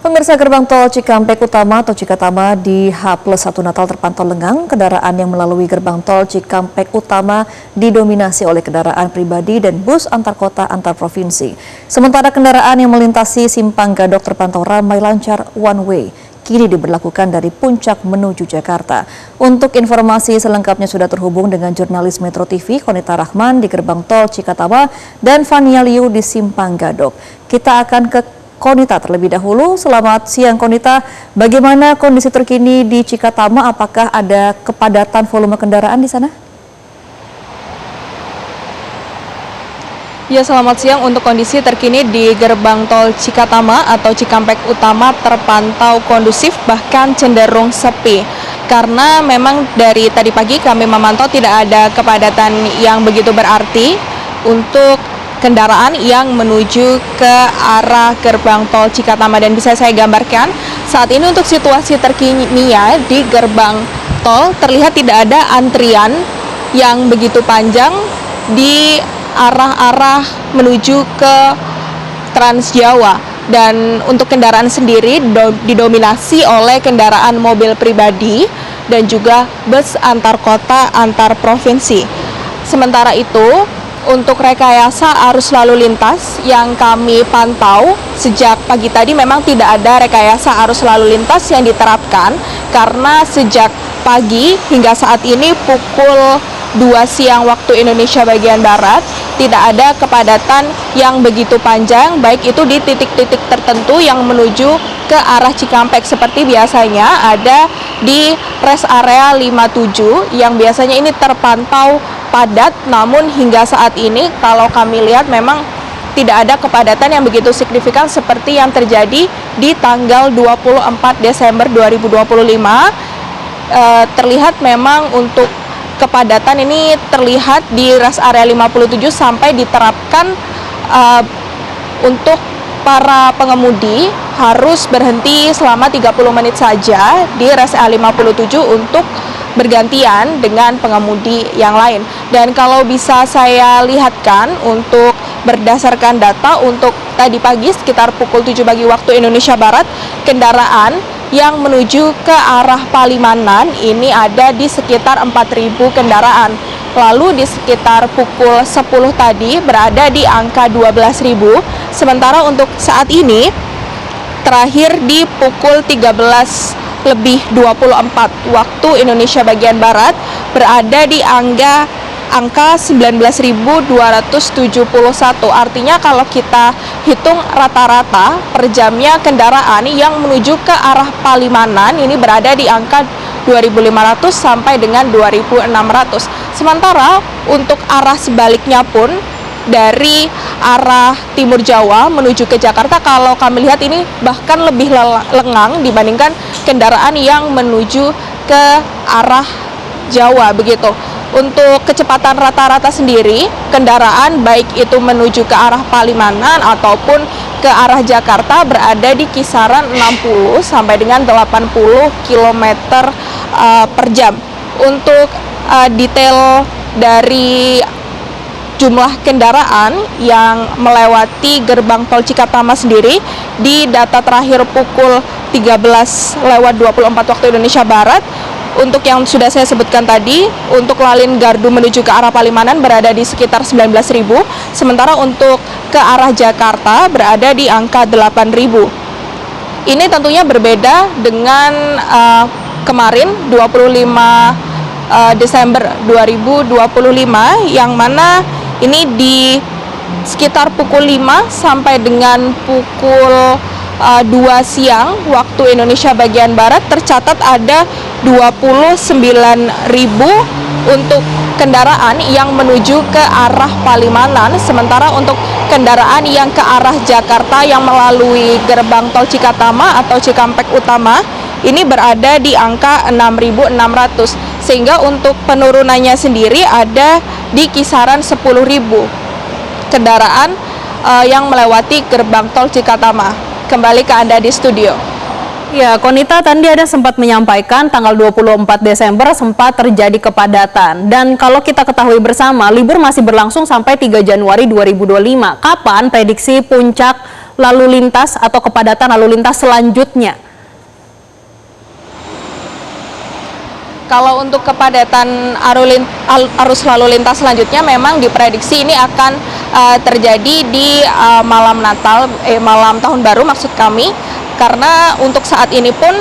Pemirsa, gerbang tol Cikampek Utama atau Cikatama di H+1 Natal terpantau lengang. Kendaraan yang melalui gerbang tol Cikampek Utama didominasi oleh kendaraan pribadi dan bus antar kota antar provinsi. Sementara kendaraan yang melintasi Simpang Gadok terpantau ramai lancar one way. Kini diberlakukan dari Puncak menuju Jakarta. Untuk informasi selengkapnya sudah terhubung dengan jurnalis Metro TV Konita Rahman di gerbang tol Cikatama dan Fania Liu di Simpang Gadok. Kita akan ke Konita terlebih dahulu. Selamat siang Konita, bagaimana kondisi terkini di Cikatama? Apakah ada kepadatan volume kendaraan di sana? Ya, selamat siang. Untuk kondisi terkini di gerbang tol Cikatama atau Cikampek Utama terpantau kondusif, bahkan cenderung sepi. Karena memang dari tadi pagi kami memantau tidak ada kepadatan yang begitu berarti untuk kendaraan yang menuju ke arah gerbang tol Cikatama. Dan bisa saya gambarkan saat ini untuk situasi terkininya di gerbang tol, terlihat tidak ada antrian yang begitu panjang di arah-arah menuju ke Trans Jawa. Dan untuk kendaraan sendiri didominasi oleh kendaraan mobil pribadi dan juga bus antar kota antar provinsi. Sementara itu, untuk rekayasa arus lalu lintas yang kami pantau sejak pagi tadi memang tidak ada rekayasa arus lalu lintas yang diterapkan karena sejak pagi hingga saat ini pukul 2 siang waktu Indonesia bagian Barat tidak ada kepadatan yang begitu panjang, baik itu di titik-titik tertentu yang menuju ke arah Cikampek seperti biasanya ada di rest area 57 yang biasanya ini terpantau padat. Namun hingga saat ini kalau kami lihat memang tidak ada kepadatan yang begitu signifikan seperti yang terjadi di tanggal 24 Desember 2025. Terlihat memang untuk kepadatan ini terlihat di rest area 57 sampai diterapkan untuk para pengemudi harus berhenti selama 30 menit saja di rest area 57 untuk bergantian dengan pengemudi yang lain. Dan kalau bisa saya lihatkan untuk berdasarkan data untuk tadi pagi sekitar pukul 7 pagi waktu Indonesia Barat, kendaraan yang menuju ke arah Palimanan ini ada di sekitar 4.000 kendaraan. Lalu di sekitar pukul 10 tadi berada di angka 12.000. Sementara untuk saat ini terakhir di pukul 13:24 waktu Indonesia bagian Barat berada di angka 19.271. Artinya kalau kita hitung rata-rata per jamnya kendaraan yang menuju ke arah Palimanan ini berada di angka 2.500 sampai dengan 2.600. Sementara untuk arah sebaliknya pun dari arah Timur Jawa menuju ke Jakarta kalau kami lihat ini bahkan lebih lengang dibandingkan kendaraan yang menuju ke arah Jawa begitu. Untuk kecepatan rata-rata sendiri, kendaraan baik itu menuju ke arah Palimanan ataupun ke arah Jakarta berada di kisaran 60 sampai dengan 80 km per jam. Untuk detail dari jumlah kendaraan yang melewati gerbang tol Cikatama sendiri di data terakhir pukul 13:24 waktu Indonesia Barat, untuk yang sudah saya sebutkan tadi, untuk lalin gardu menuju ke arah Palimanan berada di sekitar 19.000, sementara untuk ke arah Jakarta berada di angka 8.000. Ini tentunya berbeda dengan kemarin 25 Desember 2025 yang mana ini di sekitar pukul 5 sampai dengan pukul 2 siang waktu Indonesia bagian Barat tercatat ada 29.000 untuk kendaraan yang menuju ke arah Palimanan. Sementara untuk kendaraan yang ke arah Jakarta yang melalui gerbang tol Cikatama atau Cikampek Utama ini berada di angka 6.600. Sehingga untuk penurunannya sendiri ada di kisaran 10.000 kendaraan yang melewati gerbang tol Cikatama. Kembali ke Anda di studio. Ya, Konita, tadi Anda sempat menyampaikan tanggal 24 Desember sempat terjadi kepadatan. Dan kalau kita ketahui bersama, libur masih berlangsung sampai 3 Januari 2025. Kapan prediksi puncak lalu lintas atau kepadatan lalu lintas selanjutnya? Kalau untuk kepadatan arus lalu lintas selanjutnya memang diprediksi ini akan terjadi di malam Natal, malam Tahun Baru maksud kami, karena untuk saat ini pun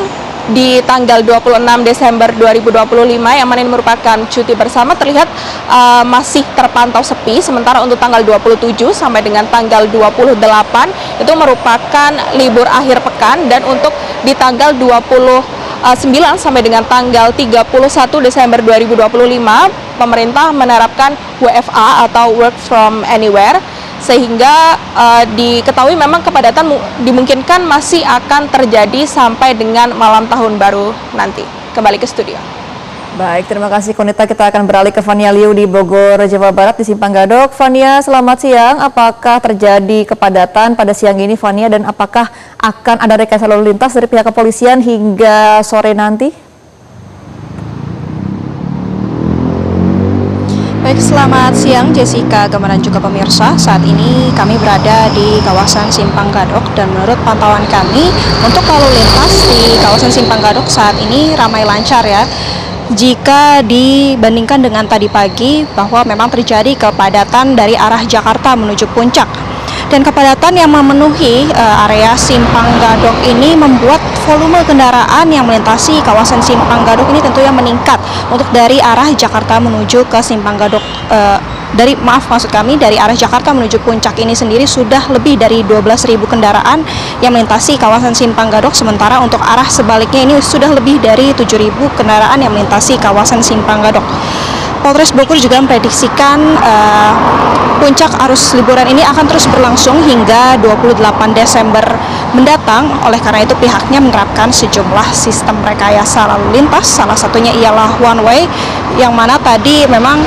di tanggal 26 Desember 2025 yang mana ini merupakan cuti bersama terlihat masih terpantau sepi, sementara untuk tanggal 27 sampai dengan tanggal 28 itu merupakan libur akhir pekan, dan untuk di tanggal 29 sampai dengan tanggal 31 Desember 2025 pemerintah menerapkan WFA atau Work from Anywhere, sehingga diketahui memang kepadatan dimungkinkan masih akan terjadi sampai dengan malam Tahun Baru nanti. Kembali ke studio. Baik, terima kasih Konita. Kita akan beralih ke Fania Liu di Bogor, Jawa Barat di Simpang Gadok. Fania, selamat siang. Apakah terjadi kepadatan pada siang ini, Fania, dan apakah akan ada rekayasa lalu lintas dari pihak kepolisian hingga sore nanti? Baik, selamat siang Jessica, Gamaran juga pemirsa. Saat ini kami berada di kawasan Simpang Gadok, dan menurut pantauan kami untuk lalu lintas di kawasan Simpang Gadok saat ini ramai lancar ya. Jika dibandingkan dengan tadi pagi bahwa memang terjadi kepadatan dari arah Jakarta menuju Puncak. Dan kepadatan yang memenuhi area Simpang Gadok ini membuat volume kendaraan yang melintasi kawasan Simpang Gadok ini tentunya meningkat untuk dari arah Jakarta menuju ke Simpang Gadok. Dari arah Jakarta menuju Puncak ini sendiri sudah lebih dari 12.000 kendaraan yang melintasi kawasan Simpang Gadok, sementara untuk arah sebaliknya ini sudah lebih dari 7.000 kendaraan yang melintasi kawasan Simpang Gadok. Polres Bogor juga memprediksikan puncak arus liburan ini akan terus berlangsung hingga 28 Desember mendatang. Oleh karena itu pihaknya menerapkan sejumlah sistem rekayasa lalu lintas, salah satunya ialah one way, yang mana tadi memang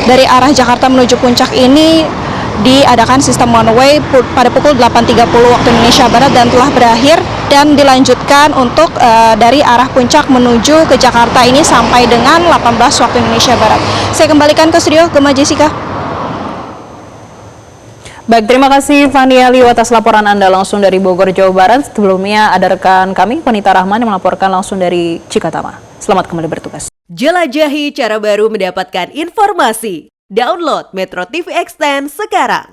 dari arah Jakarta menuju Puncak ini diadakan sistem one way pada pukul 8.30 waktu Indonesia Barat dan telah berakhir, dan dilanjutkan untuk dari arah Puncak menuju ke Jakarta ini sampai dengan 18 waktu Indonesia Barat. Saya kembalikan ke studio, Gema Jessica. Baik, terima kasih Fania Liu atas laporan Anda langsung dari Bogor, Jawa Barat. Sebelumnya ada rekan kami, Konita Rahman, yang melaporkan langsung dari Cikatama. Selamat kembali bertugas. Jelajahi cara baru mendapatkan informasi. Download Metro TV Extend sekarang.